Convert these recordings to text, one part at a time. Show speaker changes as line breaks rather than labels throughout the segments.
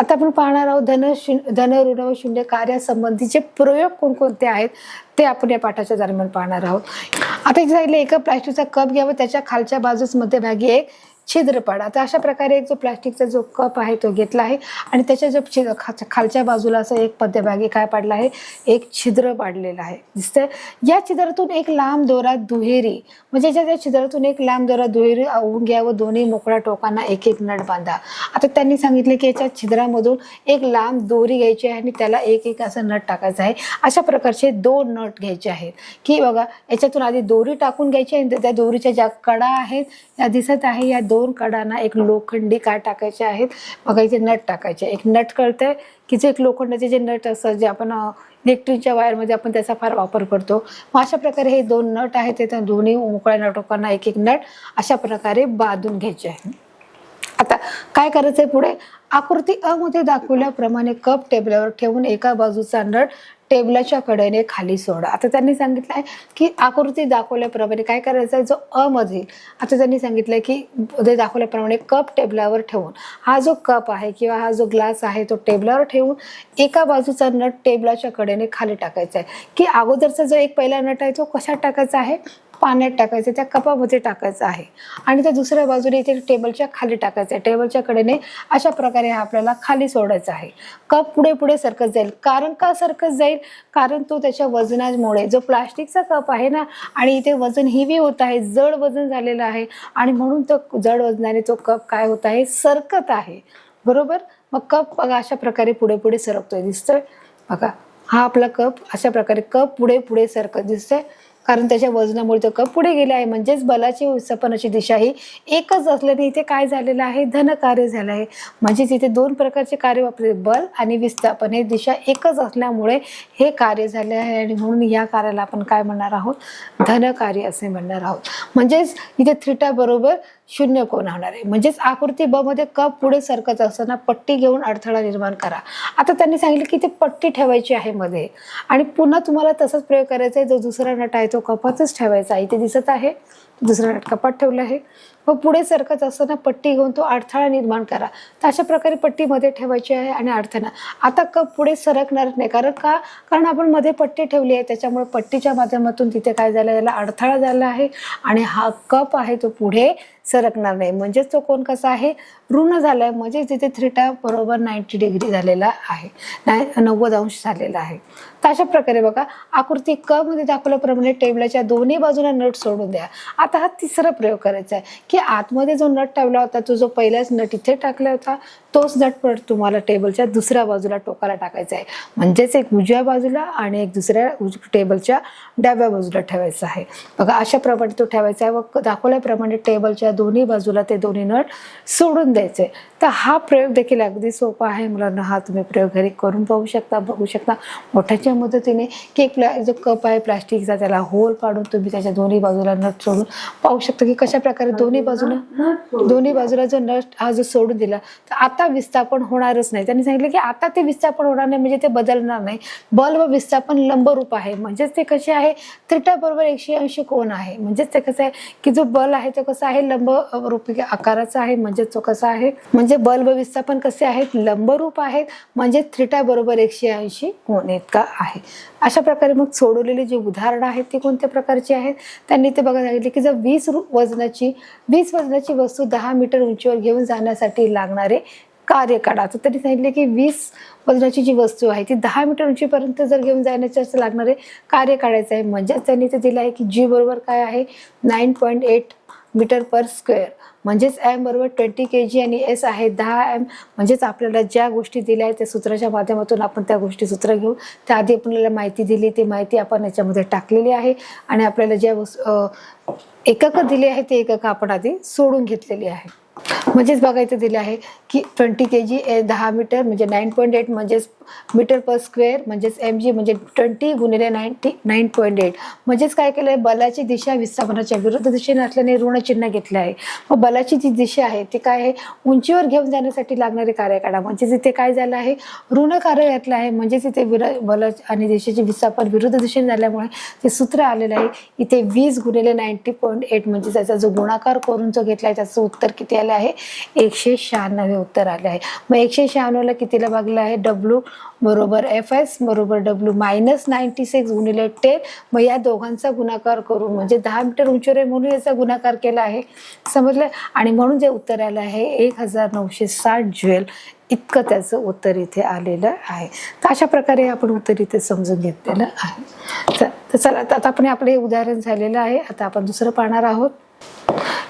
आता आपण पाहणार आहोत धन ऋण व शून्य कार्यासंबंधीचे प्रयोग कोणकोणते आहेत ते आपण या पाठाच्या दरम्यान पाहणार आहोत. आता इथे सांगितलं एका प्लास्टिकचा कप घ्या व त्याच्या खालच्या बाजूस मध्यभागी एक छिद्र पाडा. आता अशा प्रकारे एक जो प्लास्टिकचा जो कप आहे तो घेतला आहे आणि त्याच्या जो खालच्या बाजूला असं एक मध्यभागी काय पाडलं आहे, एक छिद्र पाडलेलं आहे दिसतंय. या छिद्रातून एक लांब दोरा दुहेरी म्हणजे त्या छिद्रातून एक लांब दोरा दुहेरी ओवून घ्या व दोन्ही मोकळ्या टोकांना एक एक नट बांधा. आता त्यांनी सांगितले की याच्या छिद्रामधून एक लांब दोरी घ्यायची आहे आणि त्याला एक एक असं नट टाकायचं आहे. अशा प्रकारचे 2 नट घ्यायचे आहेत की बघा याच्यातून आधी दोरी टाकून घ्यायची आणि त्या दोरीच्या ज्या कडा आहेत त्या दिसत आहे, या 2 कडांना एक लोखंडी काय टाकायचे आहेत बघा, इथे नट टाकायचे. एक नट कळतंय की जे एक लोखंडाचे जे नट असतात जे आपण इलेक्ट्रिकच्या वायरमध्ये आपण त्याचा फार वापर करतो. मग अशा प्रकारे हे 2 नट आहेत ते दोन्ही मोकळ्या टोकांना एक एक नट अशा प्रकारे बांधून घ्यायचे आहे. आता काय करायचंय पुढे, आकृती अ मध्ये दाखवल्याप्रमाणे कप टेबलावर ठेवून एका बाजूचा नट टेबलाच्या कडेने खाली सोडा. आता त्यांनी सांगितलं आहे की आकृती दाखवल्याप्रमाणे काय करायचं आहे, जो अ मधील आता त्यांनी सांगितलंय की दाखवल्याप्रमाणे कप टेबलावर ठेवून हा जो कप आहे किंवा हा जो ग्लास आहे तो टेबलावर ठेवून एका बाजूचा नट टेबलाच्या कडेने खाली टाकायचा आहे. की अगोदरचा जो एक पहिला नट आहे तो कशात टाकायचा आहे, पाण्यात टाकायचं, त्या कपामध्ये टाकायचं आहे आणि त्या दुसऱ्या बाजूने इथे टेबलच्या खाली टाकायचं आहे. टेबलच्या कडेने अशा प्रकारे आपल्याला खाली सोडायचं आहे. कप पुढे पुढे सरकत जाईल. कारण का सरकत जाईल, कारण तो त्याच्या वजनामुळे जो प्लास्टिकचा कप आहे ना आणि इथे वजन हेवी होत आहे, जड वजन झालेलं आहे आणि म्हणून तो जड वजनाने तो कप काय होत आहे, सरकत आहे. बरोबर. मग कप बघा अशा प्रकारे पुढे पुढे सरकतोय दिसतोय बघा. हा आपला कप अशा प्रकारे कप पुढे पुढे सरकत दिसतोय कारण त्याच्या वजनामुळे तो कप पुढे गेला आहे. म्हणजेच बलाची विस्थापनाची दिशा ही एकच असल्याने इथे काय झालेलं आहे, धन कार्य झालं आहे. म्हणजेच इथे 2 प्रकारचे कार्य वापरले, बल आणि विस्थापन. हे दिशा एकच असल्यामुळे हे कार्य झाले आहे आणि म्हणून या कार्याला आपण काय म्हणणार आहोत, धन कार्य असे म्हणणार आहोत. म्हणजेच इथे थीटा बरोबर 0 कोन होणार आहे. म्हणजेच आकृती ब मध्ये कप पुढे सरकत असताना पट्टी घेऊन अडथळा निर्माण करा. आता त्यांनी सांगितलं की ते पट्टी ठेवायची आहे मध्ये आणि पुन्हा तुम्हाला तसंच प्रयोग करायचा आहे. जो दुसरा नट आहे तो कपातच ठेवायचा आहे. इथे दिसत आहे दुसरा नट कपात ठेवला आहे. मग पुढे सरकत असताना पट्टी घेऊन तो अडथळा निर्माण करा. तर अशा प्रकारे पट्टी मध्ये ठेवायची आहे आणि अडथळा. आता कप पुढे सरकणार नाही कारण आपण मध्ये पट्टी ठेवली आहे, त्याच्यामुळे पट्टीच्या माध्यमातून तिथे काय झालं, याला अडथळा झाला आहे आणि हा कप आहे तो पुढे सरकणार नाही. म्हणजेच तो कोण कसा आहे, ऋण झालाय. म्हणजे तिथे थीटा बरोबर 90 डिग्री झालेला आहे, 90 अंश झालेला आहे. तर अशा प्रकारे बघा आकृती क मध्ये दाखवल्याप्रमाणे टेबलाच्या दोन्ही बाजूला नट सोडून द्या. आता हा तिसरा प्रयोग करायचा आहे की आतमध्ये जो नट ठेवला होता तो जो पहिलाच नट इथे टाकला होता तोच नट परत तुम्हाला टेबलच्या दुसऱ्या बाजूला टोकाला टाकायचा आहे. म्हणजेच एक उजव्या बाजूला आणि एक दुसऱ्या टेबलच्या डाव्या बाजूला ठेवायचा आहे. बघा अशा प्रकारे तो ठेवायचा आहे व दाखवल्याप्रमाणे टेबलच्या दोन्ही बाजूला ते दोन्ही नट सोडून द्यायचे. तर हा प्रयोग देखील अगदी सोपा आहे मुलांना. हा तुम्ही प्रयोग घरी करून पाहू शकता, बघू शकता मोठ्याच्या मदतीने की एक जो कप आहे प्लास्टिकचा त्याला होल पाडून तुम्ही त्याच्या दोन्ही बाजूला नट सोडून पाहू शकता की कशा प्रकारे दोन्ही बाजूला जो नट हा जो सोडून दिला तर आता विस्थापन होणारच नाही. त्यांनी सांगितलं की आता ते विस्थापन होणार नाही, म्हणजे ते बदलणार नाही. बल व विस्थापन लंबरूप आहे. म्हणजेच ते कसे आहे, थीटा बरोबर 180 कोन आहे. म्हणजेच ते कसं आहे की जो बल आहे तो कसा आहे, लंबरूपी आकाराचा आहे. म्हणजेच तो कसा आहे, म्हणजे बल व विस्थापन कसे आहेत, लंबरूप आहेत. म्हणजे थीटा बरोबर 180 कोन इतका आहे. अशा प्रकारे मग सोडवलेली जी उदाहरणं आहेत ती कोणत्या प्रकारची आहेत, त्यांनी ते बघा सांगितले की जर 20 वजनाची वस्तू 10 मीटर उंचीवर घेऊन जाण्यासाठी लागणारे कार्य काढा. तर त्यांनी सांगितले की 20 वजनाची जी वस्तू आहे ती 10 मीटर उंचीपर्यंत जर घेऊन जाण्याचे लागणारे कार्य काढायचं आहे. म्हणजेच त्यांनी ते दिलं आहे की जी बरोबर काय आहे 9.8 मीटर पर स्क्वेअर. म्हणजेच एम बरोबर 20 kg आणि एस आहे 10 m. म्हणजेच आपल्याला ज्या गोष्टी दिल्या आहेत त्या सूत्राच्या माध्यमातून आपण त्या गोष्टी सूत्र घेऊ. त्याआधी आपल्याला माहिती दिली ती माहिती आपण याच्यामध्ये टाकलेली आहे आणि आपल्याला ज्या एककं दिली आहे ते एककं आपण आधी सोडून घेतलेली आहे. म्हणजेच बघा इथे दिले आहे की 20 kg 10 मीटर म्हणजे 9.8 म्हणजेच मीटर पर स्क्वेअर म्हणजेच mg म्हणजे 20 गुणिले 9.8. म्हणजेच काय केलं आहे, बलाची दिशा विस्थापनाच्या विरुद्ध दिशेने असल्याने ऋण चिन्ह घेतले आहे. मग बलाची जी दिशा आहे ती काय आहे, उंचीवर घेऊन जाण्यासाठी लागणारे कार्य काढा. म्हणजेच इथे काय झालं आहे, ऋण कार्य घेतलं आहे. म्हणजेच इथे बल आणि दिशेचे विस्थापन विरुद्ध दिशेने झाल्यामुळे ते सूत्र आलेलं आहे इथे 20 गुणिले 90.8. म्हणजे त्याचा जो गुणाकार करून जो घेतला आहे त्याचं उत्तर किती आलं आहे 196 हे उत्तर आले आहे. मग 196ला कितीला भागलं आहे? W बरोबर FS बरोबर W -96 गुणिले 10. मग या दोघांचा गुणाकार करून म्हणजे 10 मीटर उंचीवर आहे म्हणून याचा गुणाकार केला आहे, समजलं. आणि म्हणून जे उत्तर आलं आहे 1960 ज्वेल इतकं त्याचं उत्तर इथे आलेलं आहे. तर अशा प्रकारे आपण उत्तर इथे समजून घेतलेलं आहे. तर चला आता आपण आपलं हे उदाहरण झालेलं आहे. आता आपण दुसरं पाहणार आहोत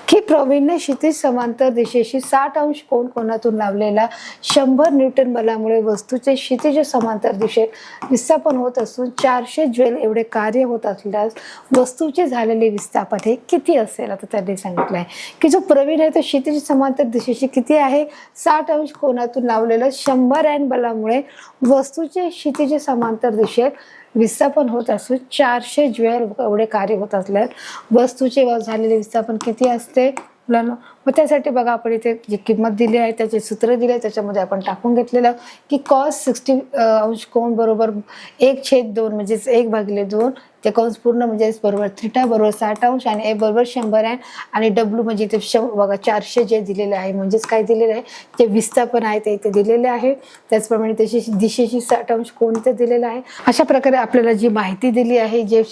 की प्रवीणने क्षितिज समांतर दिशेशी 60 अंश कोनातून लावलेला 100 न्यूटन बलामुळे वस्तूचे क्षितिज समांतर दिशेत विस्थापन होत असून 400 ज्वेल एवढे कार्य होत असल्यास वस्तूचे झालेले विस्थापन हे किती असेल. आता त्यांनी सांगितलं आहे की जो प्रवीण आहे तो क्षितिज समांतर दिशेशी किती आहे? 60 अंश कोनातून लावलेलं 100 N बलामुळे वस्तूचे क्षितिज समांतर दिशेत विस्थापन होत असून 400 ज्वेल एवढे कार्य होत असल्यास वस्तूचे झालेले विस्थापन किती असते मुलांना. मग त्यासाठी बघा आपण इथे जी किंमत दिली आहे त्याचे सूत्र दिले आहे त्याच्यामध्ये आपण टाकून घेतलेलं की cos 60 अंश कोन बरोबर 1/2 म्हणजेच 1/2 ते कंस पूर्ण म्हणजे बरोबर थिटा बरोबर 60 अंश आणि ए बरोबर 100 आहे आणि W म्हणजे इथे बघा 400 जे दिलेले आहे म्हणजेच काय दिलेलं आहे जे विस्थापन आहे ते इथे दिलेले आहे. त्याचप्रमाणे त्याची दिशेची 60 अंश कोन इथे दिलेला आहे. अशा प्रकारे आपल्याला जी माहिती दिली आहे जे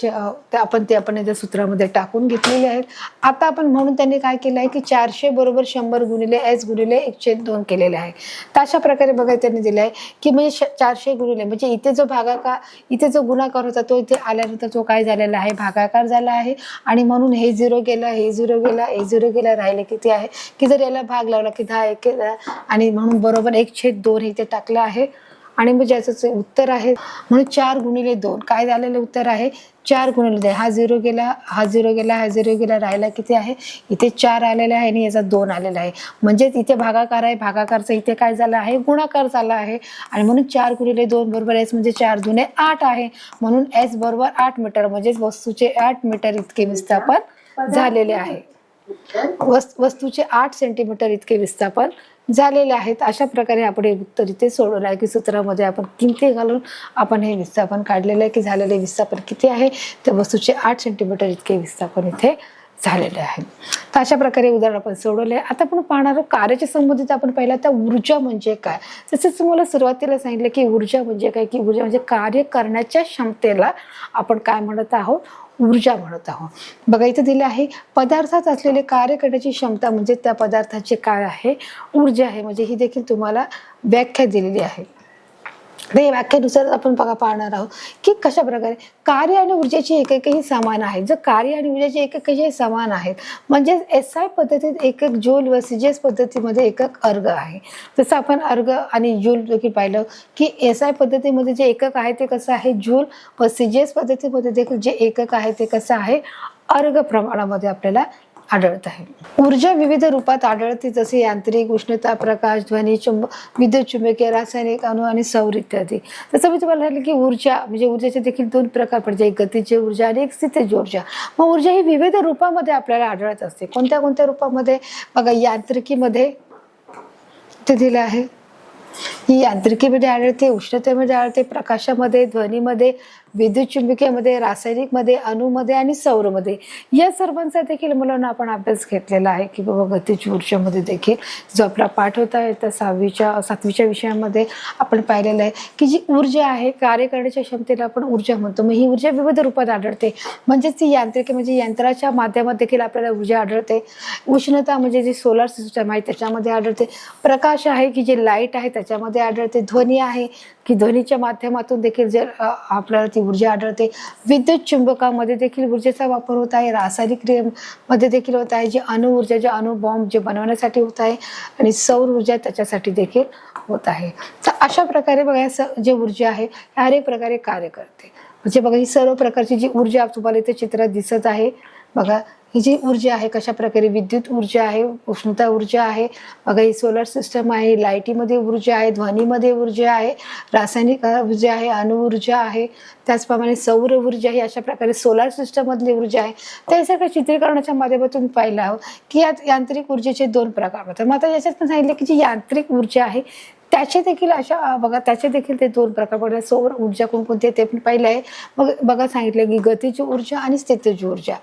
आपण त्या सूत्रामध्ये टाकून घेतलेले आहेत. आता आपण म्हणून त्यांनी काय केलं आहे की 400 बरोबर 100 गुणिले S गुणिले 1/2 केलेले आहे. तर अशा प्रकारे बघा त्यांनी दिलं आहे की म्हणजे 400 गुणिले म्हणजे इथे जो भागाकार इथे जो गुणाकार होता तो इथे आल्यानंतर तो काय झालेला आहे भागाकार झाला आहे आणि म्हणून हे 0 गेला हे 0 गेला हे 0 गेला राहिले किती आहे की जर याला भाग लावला की 10 1 आणि म्हणून बरोबर 1/2 हे इथे टाकलं आहे. आणि मग ज्याचं उत्तर आहे म्हणून 4 गुणिले 2 काय झालेलं उत्तर आहे 4 गुणिले 2 हा 0 गेला हा 0 गेला हा 0 गेला राहिला किती आहे इथे 4 आलेला आहे आणि याचा 2 आलेला आहे म्हणजेच इथे भागाकार आहे भागाकारचा इथे काय झाला आहे गुणाकार झाला आहे आणि म्हणून 4 गुणिले 2 बरोबर S म्हणजे 4 दुने 8 आहे म्हणून S बरोबर 8 मीटर म्हणजे वस्तूचे 8 मीटर इतके विस्थापन झालेले आहे. वस्तूचे 8 सेंटीमीटर इतके विस्थापन झालेले आहेत. अशा प्रकारे आपण हे उत्तर इथे सोडवलं आहे की सूत्रामध्ये आपण किमती घालून आपण हे विस्थापन काढलेलं आहे की झालेले विस्थापन किती आहे तर वस्तूचे 8 सेंटीमीटर इतके विस्थापन इथे झालेले आहे. तर अशा प्रकारे उदाहरण आपण सोडवले. आता आपण पाहणार कार्याच्या संबंधित आपण पहिला त्या ऊर्जा म्हणजे काय तसंच मला सुरुवातीला सांगितलं की ऊर्जा म्हणजे काय की ऊर्जा म्हणजे कार्य करण्याच्या क्षमतेला आपण काय म्हणत आहोत ऊर्जा म्हणत आहोत. बघा इथे दिले आहे पदार्थात असलेले कार्य करण्याची क्षमता म्हणजे त्या पदार्थाची काय आहे ऊर्जा आहे. म्हणजे ही देखील तुम्हाला व्याख्या दिलेली आहे. या व्याख्यानुसार आपण पाहणार आहोत की कशा प्रकारे कार्य आणि ऊर्जेची एककही समान आहेत. जर कार्य आणि ऊर्जेची एककही समान आहेत म्हणजे SI पद्धतीत एकक जूल व CGS पद्धतीमध्ये एकक अर्ग आहे. जसं आपण अर्ग आणि जूल देखील पाहिलं की SI पद्धतीमध्ये जे एकक आहे ते कसं आहे जूल व CGS पद्धतीमध्ये देखील जे एकक आहे ते कसं आहे अर्ग प्रमाणामध्ये आपल्याला आढळत आहे. ऊर्जा विविध रूपात आढळते जसे यांत्रिक उष्णता प्रकाश ध्वनी विद्युत चुंबकीय रासायनिक अणु आणि सौर इत्यादी. तसं मी तुम्हाला सांगितलं की ऊर्जा म्हणजे ऊर्जेचे देखील 2 प्रकार पडते एक गतीची ऊर्जा आणि एक स्थितीज ऊर्जा. मग ऊर्जा ही विविध रूपामध्ये आपल्याला आढळत असते. कोणत्या कोणत्या रूपामध्ये बघा यांत्रिकीमध्ये ते दिलं आहे ही यांत्रिकीमध्ये आढळते उष्णतेमध्ये आढळते प्रकाशामध्ये ध्वनीमध्ये विद्युत चुंबकीयमध्ये रासायनिकमध्ये अणुमध्ये आणि सौरमध्ये या सर्वांचा देखील मुलांना आपण अभ्यास घेतलेला आहे की बाबा गतीची ऊर्जेमध्ये देखील जो आपला पाठ होता आहे तर 7वीच्या विषयामध्ये आपण पाहिलेलं आहे की जी ऊर्जा आहे कार्य करण्याच्या क्षमतेला आपण ऊर्जा म्हणतो. मग ही ऊर्जा विविध रूपात आढळते म्हणजेच ती यांत्रिकी म्हणजे यंत्राच्या माध्यमात देखील आपल्याला ऊर्जा आढळते. उष्णता म्हणजे जी सोलार सिस्टम आहे त्याच्यामध्ये आढळते. प्रकाश आहे की जे लाईट आहे त्याच्यामध्ये आढळते. ध्वनी आहे की ध्वनीच्या माध्यमातून देखील जे आपल्याला ती ऊर्जा आढळते. विद्युत चुंबकामध्ये देखील ऊर्जेचा वापर होत आहे. रासायनिक क्रियेमध्ये देखील होत आहे. जे अणुऊर्जा जे अणुबॉम्ब जे बनवण्यासाठी होत आहे आणि सौर ऊर्जा त्याच्यासाठी देखील होत आहे. तर अशा प्रकारे बघा जे ऊर्जा आहे हर एक प्रकारे कार्य करते. म्हणजे बघा ही सर्व प्रकारची जी ऊर्जा तुम्हाला इथे चित्रात दिसत आहे बघा ही जी ऊर्जा आहे कशा प्रकारे विद्युत ऊर्जा आहे उष्णता ऊर्जा आहे बघा ही सोलर सिस्टम आहे लाईटीमध्ये ऊर्जा आहे ध्वनीमध्ये ऊर्जा आहे रासायनिक ऊर्जा आहे अणुऊर्जा आहे त्याचप्रमाणे सौर ऊर्जा ही अशा प्रकारे सोलार सिस्टममधली ऊर्जा आहे. त्या सगळ्या चित्रीकरणाच्या माध्यमातून पाहिलं आहोत की यात यांत्रिक ऊर्जेचे 2 प्रकार होतात. मग आता याच्यात पण सांगितलं की जी यांत्रिक ऊर्जा आहे त्याचे देखील अशा बघा त्याचे देखील ते 2 प्रकार पडले. सौर ऊर्जा कोणकोणती ते पण पाहिलं आहे. मग बघा सांगितलं की गतीची ऊर्जा आणि स्थितीज ऊर्जा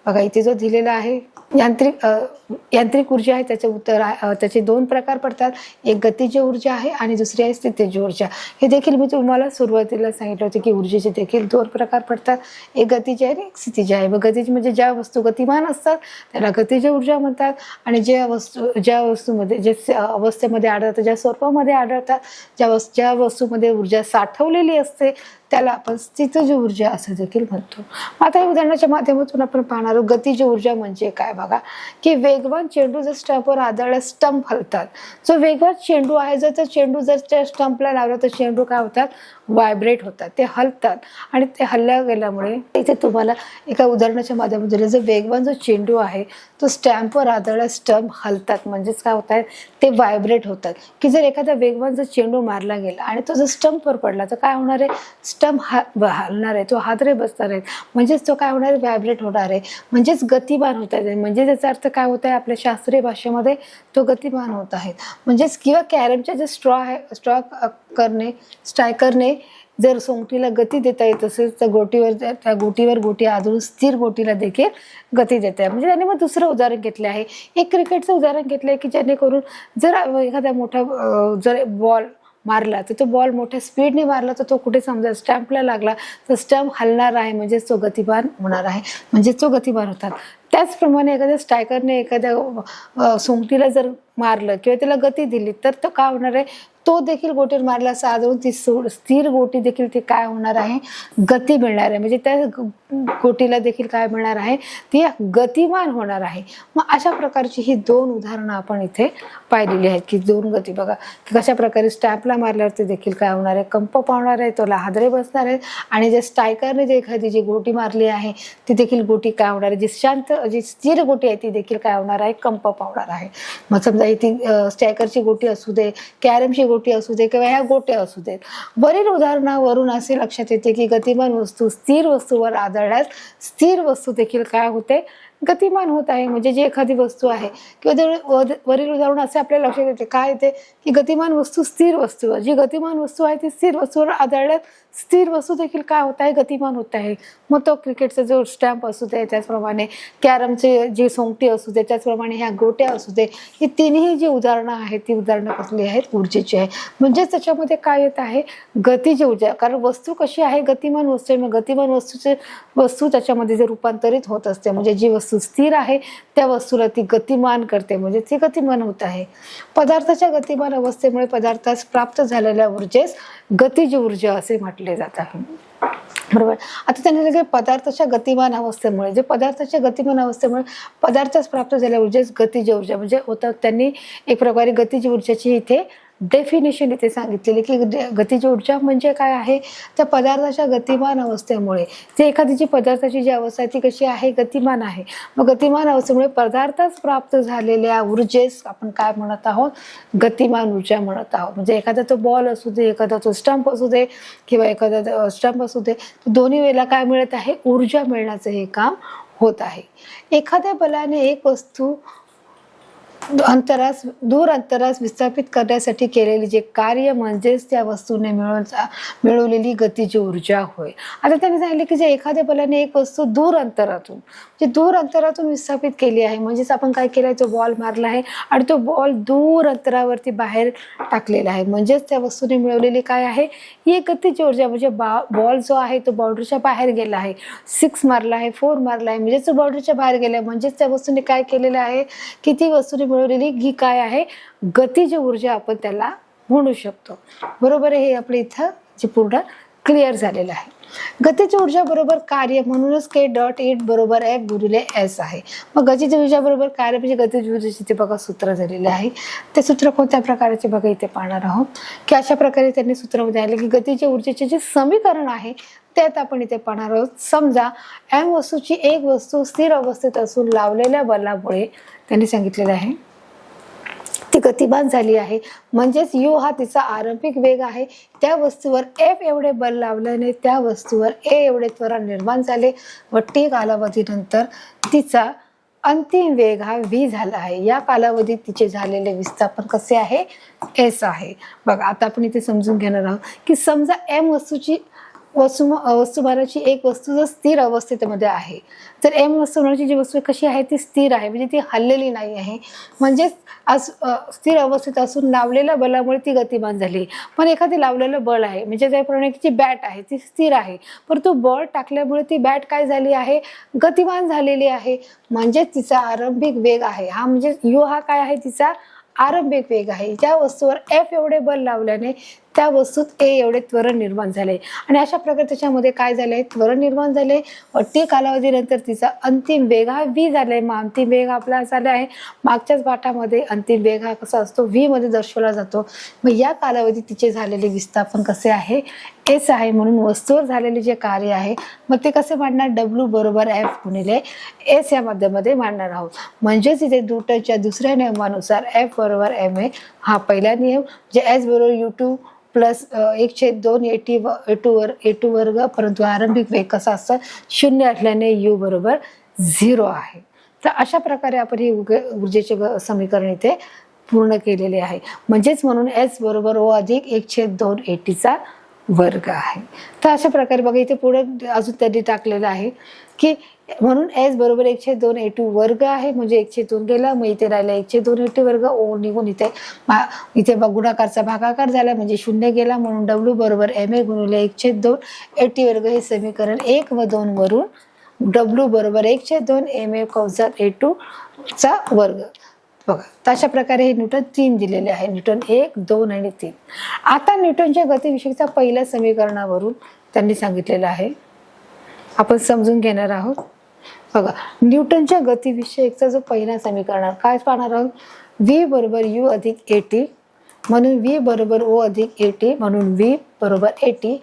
बघा इथे जो दिलेला आहे यांत्रिक ऊर्जा आहे, त्याचे उत्तर त्याचे 2 प्रकार पडतात. एक गतिज ऊर्जा आहे आणि दुसरी आहे स्थितिज ऊर्जा. हे देखील मी तुम्हाला सुरुवातीला सांगितलं होतं की ऊर्जेचे देखील 2 प्रकार पडतात. एक गतिज आहे आणि एक स्थितिज आहे. मग गतिज म्हणजे ज्या वस्तू गतिमान असतात त्याला गतिज ऊर्जा म्हणतात, आणि ज्या वस्तूमध्ये जे अवस्थेमध्ये आढळतात, ज्या स्वरूपामध्ये आढळतात, ज्या वस्तूमध्ये ऊर्जा साठवलेली असते त्याला आपण स्थितिज ऊर्जा असं देखील म्हणतो. आता या उदाहरणाच्या माध्यमातून आपण पाहणार आहोत गतिज ऊर्जा म्हणजे काय. बघा की वेगवान चेंडू जर स्टंपवर आदळल्यास स्टंप हलतात. जो वेगवान चेंडू आहे जर चेंडू जर त्या स्टंपला लावला तर चेंडू काय होतात, व्हायब्रेट होतात, ते हलतात. आणि ते हल्ल्या गेल्यामुळे इथे तुम्हाला एका उदाहरणाच्या माध्यमातून जर वेगवान जो चेंडू आहे तो स्टंपवर आदळल्यास स्टंप हलतात, म्हणजेच काय होत आहे, ते व्हायब्रेट होतात. की जर एखादा वेगवान जर चेंडू मारला गेला आणि तो जर स्टंपवर पडला तर काय होणार आहे, स्टंप हलणार आहे, तो हादरे बसणार आहे, म्हणजेच तो काय होणार आहे, व्हायब्रेट होणार आहे, म्हणजेच गतिमान होत आहे. म्हणजे त्याचा अर्थ काय होत आहे, आपल्या शास्त्रीय भाषेमध्ये तो गतिमान होत आहे. म्हणजेच किंवा कॅरमच्या जे स्ट्रायकरने जर सोंगटीला गती देता येत असेल तर त्या गोटीवर गोटी आदळून स्थिर गोटीला देखील गती देते आहे. म्हणजे त्याने मग दुसरं उदाहरण घेतलं आहे, एक क्रिकेटचं उदाहरण घेतलं आहे की जेणेकरून जर एखादा मोठा जर बॉल मारला तर तो बॉल मोठ्या स्पीडने मारला तर तो कुठे समजा स्टंपला लागला तर स्टंप हलणार आहे, म्हणजेच तो गतिमान होणार आहे, म्हणजेच तो गतिमान होतात. त्याचप्रमाणे एखाद्या स्ट्रायकरने एखाद्या सोंगटीला जर मारलं किंवा त्याला गती दिली तर तो काय होणार आहे, तो देखील गोटीवर मारला असं आदळून ती स्थिर गोटी देखील ती काय होणार आहे, गती मिळणार आहे. म्हणजे त्या गोटीला देखील काय मिळणार आहे, ती गतिमान होणार आहे. मग अशा प्रकारची ही 2 उदाहरणं आपण इथे पाहिलेली आहेत की 2 गती. बघा की कशा प्रकारे स्टॅम्पला मारल्यावर ते देखील काय होणार आहे, कंप पावणार आहे, त्याला हादरे बसणार आहेत. आणि जे स्ट्रायकरने जे एखादी जी गोटी मारली आहे ती देखील गोटी काय होणार आहे, जी स्थिर गोटी आहे ती देखील काय होणार आहे, कंप पावणार आहे. मग समजा ती स्ट्रायकरची गोटी असू दे, कॅरमची गोटी असू दे किंवा ह्या गोट्या असू देत, वरील उदाहरणावरून असे लक्षात येते की गतिमान वस्तू स्थिर वस्तूवर आदळल्यास स्थिर वस्तू देखील काय होते, गतिमान होत आहे. म्हणजे जी एखादी वस्तू आहे किंवा वरील उदाहरण असे आपल्याला लक्षात येते काय येते की गतिमान वस्तू स्थिर वस्तू, जी गतिमान वस्तू आहे ती स्थिर वस्तूवर आदळल्यास स्थिर वस्तू देखील काय होत आहे, गतिमान होत आहे. मग तो क्रिकेटचा जो स्टॅम्प असू दे, त्याचप्रमाणे कॅरमचे जी सोंगटी असू दे, त्याचप्रमाणे ह्या गोट्या असू दे, ही तिन्ही जी उदाहरणं आहेत ती उदाहरणं कसली आहेत, ऊर्जेची आहे. म्हणजेच त्याच्यामध्ये काय येत आहे, गतिज ऊर्जा. कारण वस्तू कशी आहे, गतिमान वस्तू आहे, मग गतिमान वस्तू त्याच्यामध्ये जे रूपांतरित होत असते, म्हणजे जी वस्तू स्थिर आहे त्या वस्तूला ती गतिमान करते, म्हणजे ती गतिमान होत आहे. पदार्थाच्या गतिमान अवस्थेमुळे पदार्थास प्राप्त झालेल्या ऊर्जेस गतिज ऊर्जा असे म्हटले जात आहे. बरोबर. आता त्यांनी पदार्थाच्या गतिमान अवस्थेमुळे पदार्थास प्राप्त झालेल्या ऊर्जेस गतिज ऊर्जा म्हणजे होतं. त्यांनी एक प्रकारे गतिज ऊर्जाची इथे डेफिनेशन इथे सांगितलेली की गतिज ऊर्जा म्हणजे काय आहे, त्या पदार्थाच्या गतिमान अवस्थेमुळे जे एखादी जी पदार्थाची जी अवस्था आहे ती कशी आहे, गतिमान आहे. मग गतिमान अवस्थेमुळे पदार्थास प्राप्त झालेल्या ऊर्जेस आपण काय म्हणत आहोत, गतिमान ऊर्जा म्हणत आहोत. म्हणजे एखादा तो बॉल असू दे, एखादा तो स्टंप असू दे किंवा एखादा स्टंप असू दे, दोन्ही वेळेला काय मिळत आहे, ऊर्जा मिळण्याचं हे काम होत आहे. एखाद्या बलाने एक वस्तू दूर अंतरास विस्थापित करण्यासाठी केलेले जे कार्य म्हणजेच त्या वस्तूने मिळवलेली गतिज ऊर्जा होय. आता त्यांनी सांगितले की जे एखाद्या बलाने एक वस्तू दूर अंतरातून विस्थापित केली आहे, म्हणजेच आपण काय केलं आहे, तो बॉल मारला आहे आणि तो बॉल दूर अंतरावरती बाहेर टाकलेला आहे, म्हणजेच त्या वस्तूने मिळवलेली काय आहे, ही एक गतिज ऊर्जा. म्हणजे बॉल जो आहे तो बाउंड्रीच्या बाहेर गेला आहे, 6 मारला आहे, 4 मारला आहे, म्हणजेच तो बाउंड्रीच्या बाहेर गेला आहे, म्हणजेच त्या वस्तूने काय केलेलं आहे की ती वस्तूने मिळवलेली ही काय आहे, गतिज ऊर्जा आपण त्याला म्हणू शकतो. बरोबर आहे. हे आपल्या इथं जे पूर्ण क्लिअर झालेलं आहे. गतिज ऊर्जा बरोबर कार्य, म्हणूनच K.8 बरोबर F/S आहे. मग गतिज ऊर्जा बरोबर कार्य म्हणजे गतिज ऊर्जेचे ते बघा सूत्र झालेले आहे. ते सूत्र कोणत्या प्रकारचे बघा इथे पाहणार आहोत की अशा प्रकारे त्यांनी सूत्र द्यायला की गतिज ऊर्जेचे जे समीकरण आहे त्यात आपण इथे पाहणार आहोत. समजा M वस्तूची एक वस्तू स्थिर अवस्थेत असून लावलेल्या बलामुळे त्यांनी सांगितलेलं आहे ती गतिमान झाली आहे, म्हणजेच U हा तिचा आरंभिक वेग आहे. त्या वस्तूवर F एवढे बल लावल्याने त्या वस्तूवर A एवढे त्वरण निर्माण झाले व T कालावधीनंतर तिचा अंतिम वेग हा V झाला आहे. या कालावधीत तिचे झालेले विस्थापन कसे आहे, S आहे. बघा आता आपण इथे समजून घेणार आहोत की समजा M वस्तूची वस्तुमानाची एक वस्तू जर स्थिर अवस्थेमध्ये आहे, तर एम वस्तुमानाची जी वस्तू कशी आहे ती स्थिर आहे, म्हणजे ती हललेली नाही आहे. म्हणजेच आज स्थिर अवस्थेत असून लावलेल्या बलामुळे ती गतिमान झाली. पण एखादी लावलेलं बळ आहे, म्हणजे त्याप्रमाणे जी बॅट आहे ती स्थिर आहे, परंतु बळ टाकल्यामुळे ती बॅट काय झाली आहे, गतिमान झालेली आहे. म्हणजेच तिचा आरंभिक वेग आहे हा, म्हणजे यू हा काय आहे, तिचा आरंभिक वेग आहे. ज्या वस्तूवर एफ एवढे बल लावल्याने त्या वस्तूत ए एवढे त्वरण निर्माण झाले, आणि अशा प्रकारे त्याच्यामध्ये काय झालंय, त्वरण निर्माण झाले. टी कालावधीनंतर तिचा अंतिम वेग हा व्ही झालाय. मग अंतिम वेग आपला झाला आहे, मागच्याच पाठामध्ये अंतिम वेग हा कसा असतो, व्ही मध्ये दर्शवला जातो. मग या कालावधीत तिचे झालेले विस्थापन कसे आहे, एस आहे. म्हणून वस्तूवर झालेले जे कार्य आहे मग ते कसे मांडणार, डब्ल्यू बरोबर एफ गुणिले एस या माध्यमामध्ये मांडणार आहोत. म्हणजेच इथे न्यूटनच्या दुसऱ्या नियमानुसार एफ बरोबर एम ए हा पहिला नियम, जे एस बरोबर U2 प्लस 1/2 ए2 वर्ग, परंतु आरंभिक वेग कसा असतो, 0 असल्याने यू बरोबर 0 आहे. तर अशा प्रकारे आपण हे ऊर्जेचे समीकरण इथे पूर्ण केलेले आहे. म्हणजेच म्हणून एस बरोबर ओ अधिक 1/2 ATचा वर्ग आहे. तर अशा प्रकारे बघा इथे पुढे अजून त्यांनी टाकलेलं आहे की म्हणून एस बरोबर 1/2 A2 वर्ग आहे, म्हणजे 1/2 गेला, मग इथे राहिला 1/2 AT वर्ग, ओ निघून इथे गुणाकारचा भागाकार झाला म्हणजे 0 गेला. म्हणून डब्ल्यू बरोबर एम ए गुणिले 1/2 AT वर्ग हे समीकरण 1 व 2 वरून डब्ल्यू बरोबर 1/2 एम ए कंसात A2 चा वर्ग बघा. तर अशा प्रकारे हे न्यूटन 3 दिलेले आहे, न्यूटन 1, 2 आणि 3. आता न्यूटनच्या गतिविषयीच्या पहिल्या समीकरणावरून त्यांनी सांगितलेलं आहे, आपण समजून घेणार आहोत. बघा न्यूटनच्या गतिविषयीचा जो पहिला समीकरण काय पाहणार आहोत, व्ही बरोबर यू अधिक AT म्हणून व्ही बरोबर ओ अधिक AT म्हणून व्ही बरोबर AT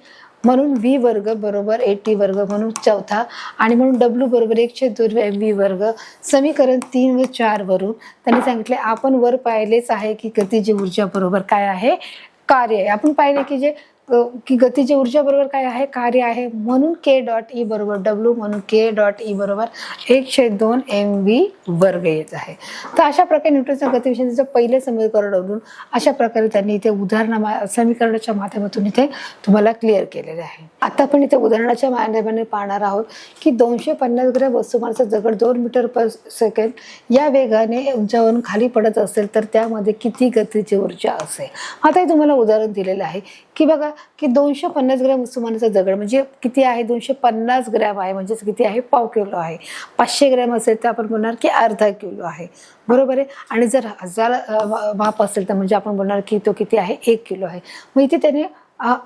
म्हणून व्ही वर्ग बरोबर AT वर्ग म्हणून चौथा, आणि म्हणून डब्ल्यू बरोबर 1/2 MV वर्ग. समीकरण 3 व 4 वरून त्यांनी सांगितले, आपण वर पाहिलेच आहे की गतीची ऊर्जा बरोबर काय आहे, कार्य आहे. आपण पाहिले की की गतीची ऊर्जा बरोबर काय आहे, कार्य आहे. म्हणून के डॉट ई बरोबर डब्ल्यू म्हणून के डॉट ई बरोबर 1/2 MV वर्ग येत आहे. तर अशा प्रकारे न्यूटनच्या गतिविषयीचं पहिले समीकरण अशा प्रकारे त्यांनी इथे समीकरणाच्या माध्यमातून इथे तुम्हाला क्लिअर केलेले आहे. आता आपण इथे उदाहरणाच्या माध्यमाने पाहणार आहोत की 250 ग्रॅम वस्तुमानाचा दगड 2 मीटर पर सेकंड या वेगाने उंचावरून खाली पडत असेल तर त्यामध्ये किती गतीची ऊर्जा असेल. आता हे तुम्हाला उदाहरण दिलेलं आहे की बघा की 250 ग्रॅम वस्तुमानाचा दगड म्हणजे किती आहे, 250 ग्रॅम आहे, म्हणजेच किती आहे, पाव किलो आहे. 500 ग्रॅम असेल तर आपण बोलणार की अर्धा किलो आहे, बरोबर आहे. आणि जर 1000 माप असेल तर म्हणजे आपण बोलणार की तो किती आहे, 1 किलो आहे. मग इथे त्याने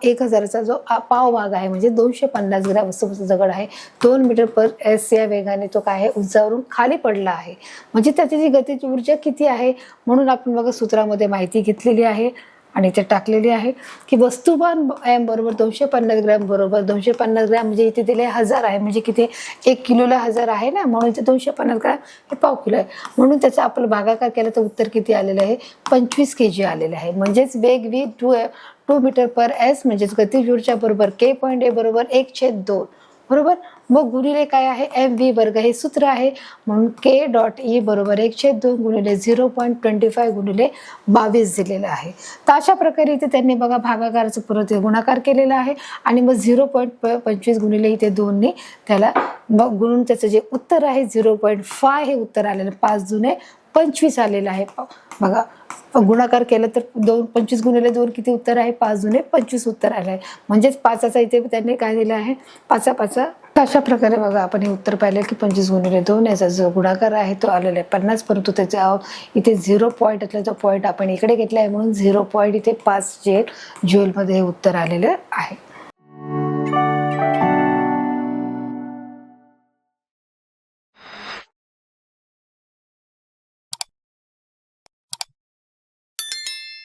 1000चा जो पाव भाग आहे म्हणजे 250 ग्रॅम वस्तुमानाचा दगड आहे, 2 मीटर पर एस या वेगाने तो काय आहे, उंचावरून खाली पडला आहे. म्हणजे त्याची जी गतीची ऊर्जा किती आहे, म्हणून आपण बघा सूत्रामध्ये माहिती घेतलेली आहे आणि ते टाकलेली आहे की वस्तुमान एम बरोबर 250 ग्रॅम बरोबर 250 ग्रॅम म्हणजे इथे दिले 1000 आहे, म्हणजे किती 1 किलोला 1000 आहे ना, म्हणून इथे 250 ग्रॅम हे पाव किलो आहे. म्हणून त्याचा आपलं भागाकार केला तर उत्तर किती आलेलं आहे, 25 kg आलेलं आहे. म्हणजेच वेग व्ही 2 मीटर पर एस म्हणजेच गतीची ऊर्जा बरोबर के पॉईंट ए बरोबर 1/2 बरोबर. मग गुणिले काय आहे, एम व्ही वर्ग हे सूत्र आहे. म्हणून के डॉट ई बरोबर 1/2 गुणिले 0.25 गुणिले 22 दिलेलं आहे. तर अशा प्रकारे इथे त्यांनी बघा भागाकाराचं परत गुणाकार केलेला आहे आणि मग 0.25 गुणिले इथे 2ने त्याला गुणून त्याचं जे उत्तर आहे 0.5 हे उत्तर आलेलं, 5 दुने 25 आलेलं आहे. बघा गुणाकार केला तर 25 गुणिले 2 किती उत्तर आहे, 5 दुने 25 उत्तर आलं आहे. म्हणजेच 5चा इथे त्यांनी काय दिलं आहे, 5 अशा प्रकारे बघा आपण हे उत्तर पाहिलं की 25 गुणिले 2 याचा जो गुणाकार आहे तो आलेला आहे 50, परंतु त्याचा इथे 0 पॉईंट असल्याचा पॉईंट आपण इकडे घेतला आहे म्हणून 0 पॉईंट इथे 5 जूलमध्ये हे उत्तर आलेलं